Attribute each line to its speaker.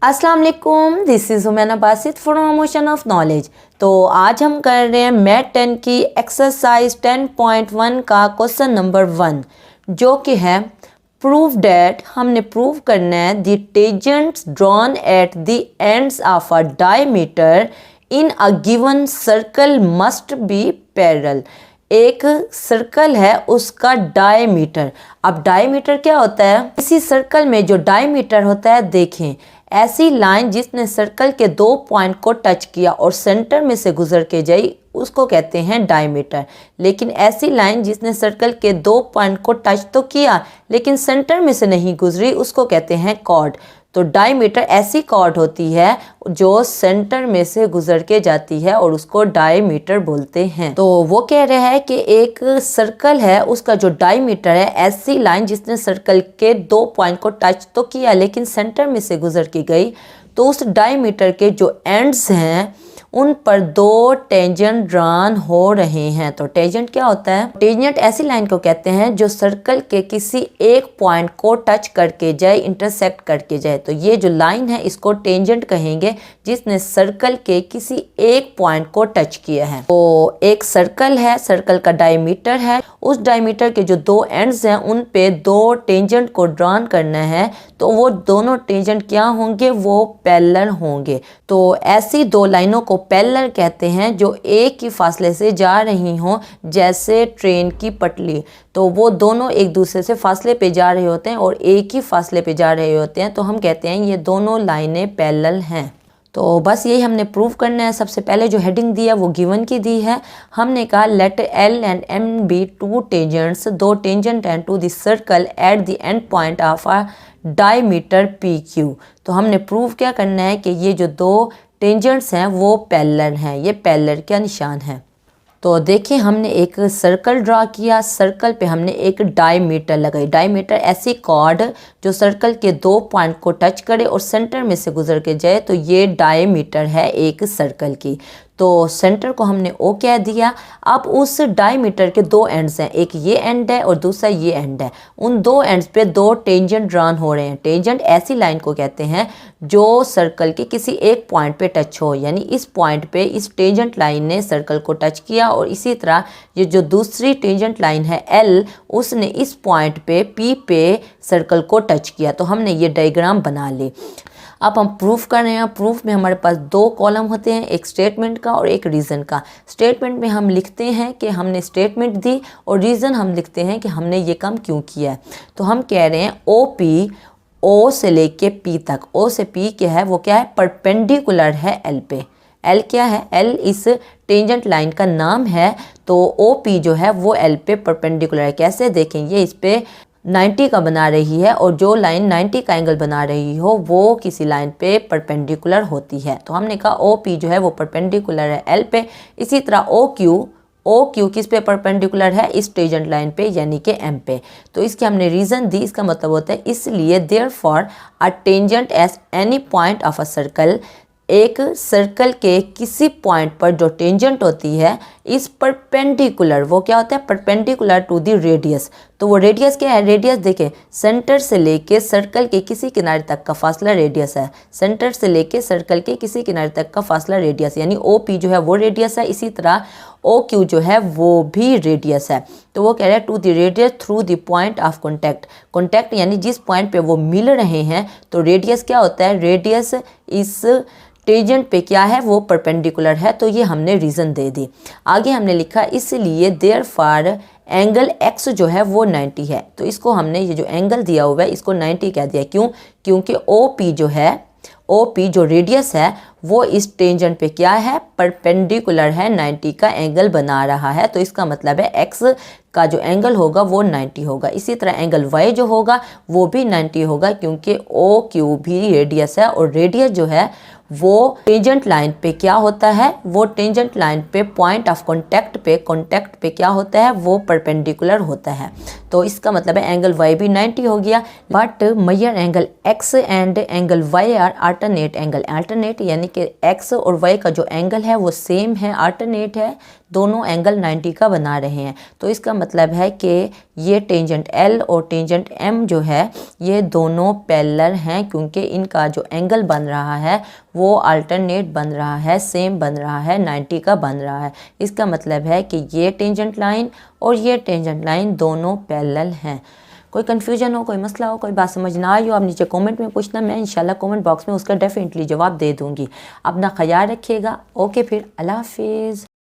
Speaker 1: अस्सलाम वालेकुम, this is हुमैना Basit for promotion of knowledge. तो आज हम कर रहे हैं मैथ 10 की एक्सरसाइज 10.1 का क्वेश्चन नंबर 1, जो कि है प्रूव डैट। हमने प्रूव करना है the tangents drawn at the ends of a diameter in a given circle must be parallel. एक सर्कल है, उसका डायमीटर। अब डायमीटर क्या होता है? इसी सर्कल में जो डायमीटर होता है, देखें ऐसी लाइन जिसने सर्कल के दो पॉइंट को टच किया और सेंटर में से गुजर के जाई, उसको कहते हैं डायमीटर। लेकिन ऐसी लाइन जिसने सर्कल के दो पॉइंट को टच तो किया लेकिन सेंटर में से नहीं गुजरी, उसको कहते हैं कॉर्ड। तो डायमीटर ऐसी कॉर्ड होती है जो सेंटर में से गुजर के जाती है और उसको डायमीटर बोलते हैं। तो वो कह रहे हैं कि एक सर्कल है, उसका जो डायमीटर है, ऐसी लाइन जिसने सर्कल के दो पॉइंट को टच तो किया लेकिन सेंटर में से गुजर के गई, तो उस डायमीटर के जो एंड्स हैं उन पर दो टेंजेंट ड्रॉन हो रहे हैं। तो टेंजेंट क्या होता है? टेंजेंट ऐसी लाइन को कहते हैं जो सर्कल के किसी एक पॉइंट को टच करके जाए, इंटरसेक्ट करके जाए। तो ये जो लाइन है इसको टेंजेंट कहेंगे, जिसने सर्कल के किसी एक पॉइंट को टच किया है। तो एक सर्कल है, सर्कल का डायमीटर है, उस डायमीटर के जो दो एंड्स हैं उन पे दो टेंजेंट को ड्रॉन करना है। तो वो दोनों टेंजेंट क्या होंगे? वो पैरेलल होंगे। तो ऐसी दो लाइनों को पैरेलल कहते हैं जो एक ही फासले से जा रही हों, जैसे ट्रेन की पटरी। तो वो दोनों एक दूसरे से फासले पे जा रहे होते हैं और एक ही फासले पे जा रहे होते हैं, तो हम कहते हैं ये दोनों लाइनें पैरेलल हैं। तो बस यही हमने प्रूव करना है। सबसे पहले जो हेडिंग दी है वो गिवन की दी है। हमने कहा let L and M be two tangents, दो tangent and to the circle at the end point of a diameter P Q. तो हमने प्रूव क्या करना है कि ये जो दो टेंजेंट्स हैं वो पैरेलल हैं। ये पैरेलल का निशान है। तो देखिए हमने एक सर्कल ड्रा किया, सर्कल पे हमने एक डायमीटर लगाई। डायमीटर ऐसी कॉर्ड जो सर्कल के दो पॉइंट को टच करे और सेंटर में से गुजर के जाए, तो ये डायमीटर है एक सर्कल की। तो सेंटर को हमने ओ कह दिया। अब उस डायमीटर के दो एंड्स हैं, एक ये एंड है और दूसरा ये एंड है। उन दो एंड्स पे दो टेंजेंट ड्रॉन हो रहे हैं। टेंजेंट ऐसी लाइन को कहते हैं जो सर्कल के किसी एक पॉइंट पे टच हो, यानी इस पॉइंट पे इस टेंजेंट लाइन ने सर्कल को टच किया और इसी तरह ये जो दूसरी टेंजेंट लाइन है एल, उसने इस पॉइंट पे पी पे सर्कल को टच किया। तो हमने ये डायग्राम बना ली। अब हम प्रूफ कर रहे हैं। प्रूफ में हमारे पास दो कॉलम होते हैं, एक स्टेटमेंट का और एक रीज़न का। स्टेटमेंट में हम लिखते हैं कि हमने स्टेटमेंट दी और रीज़न हम लिखते हैं कि हमने ये काम क्यों किया है। तो हम कह रहे हैं ओ पी, ओ से लेके पी तक, ओ से पी क्या है? वो क्या है? परपेंडिकुलर है एल पे। एल क्या है? एल इस टेंजेंट लाइन का नाम है। तो ओ पी जो है वो एल पे परपेंडिकुलर है। कैसे? देखेंगे, इस पे 90 का बना रही है और जो लाइन 90 का एंगल बना रही हो वो किसी लाइन पे परपेंडिकुलर होती है। तो हमने कहा ओ पी जो है वो परपेंडिकुलर है एल पे। इसी तरह ओ क्यू किस पे परपेंडिकुलर है? इस टेंजेंट लाइन पे, यानी कि एम पे। तो इसके हमने रीज़न दी। इसका मतलब होता है इसलिए therefore a tangent at any point of a circle, एक सर्कल के किसी पॉइंट पर जो टेंजेंट होती है इस परपेंडिकुलर, वो क्या होता है? Perpendicular to the radius. तो वो रेडियस क्या है? रेडियस देखें, सेंटर से लेके सर्कल के किसी किनारे तक का फासला रेडियस है। सेंटर से लेके सर्कल के किसी किनारे तक का फासला रेडियस, यानी ओ पी जो है वो रेडियस है। इसी तरह ओ क्यू जो है वो भी रेडियस है। तो वो कह रहे हैं to the radius through the point of contact. Contact यानी जिस पॉइंट पे वो मिल रहे हैं। तो रेडियस क्या होता है? रेडियस इस टेंजेंट पे क्या है? वो परपेंडिकुलर है। तो ये हमने रीज़न दे दी। आगे हमने लिखा इसलिए देयरफॉर एंगल एक्स जो है वो 90 है। तो इसको हमने, ये जो एंगल दिया हुआ है इसको 90 कह दिया। क्यों? क्योंकि ओ पी जो है, ओ पी जो रेडियस है वो इस टेंजेंट पे क्या है? परपेंडिकुलर है, 90 का एंगल बना रहा है। तो इसका मतलब है एक्स का जो एंगल होगा वो 90 होगा। इसी तरह एंगल वाई जो होगा वो भी 90 होगा, क्योंकि ओ क्यू भी रेडियस है और रेडियस जो है वो टेंजेंट लाइन पे क्या होता है? वो टेंजेंट लाइन पे पॉइंट ऑफ कॉन्टैक्ट पे क्या होता है? वो परपेंडिकुलर होता है। तो इसका मतलब है एंगल y भी 90 हो गया। But major angle x and angle y are alternate angle. Alternate यानी कि x और y का जो एंगल है वो सेम है, अल्टरनेट है, दोनों एंगल 90 का बना रहे हैं। तो इसका मतलब है कि ये टेंजेंट L और टेंजेंट M जो है ये दोनों पैरेलल हैं, क्योंकि इनका जो एंगल बन रहा है वो अल्टरनेट बन रहा है, सेम बन रहा है, 90 का बन रहा है। इसका मतलब है कि ये टेंजेंट लाइन और ये टेंजेंट लाइन दोनों पैरेलल हैं। कोई कन्फ्यूजन हो, कोई मसला हो, कोई बात समझ ना आई हो, आप नीचे कमेंट में पूछना, मैं इंशाल्लाह कमेंट बॉक्स में उसका डेफिनेटली जवाब दे दूँगी। अपना ख्याल रखिएगा। ओके, फिर अल्लाह हाफिज़।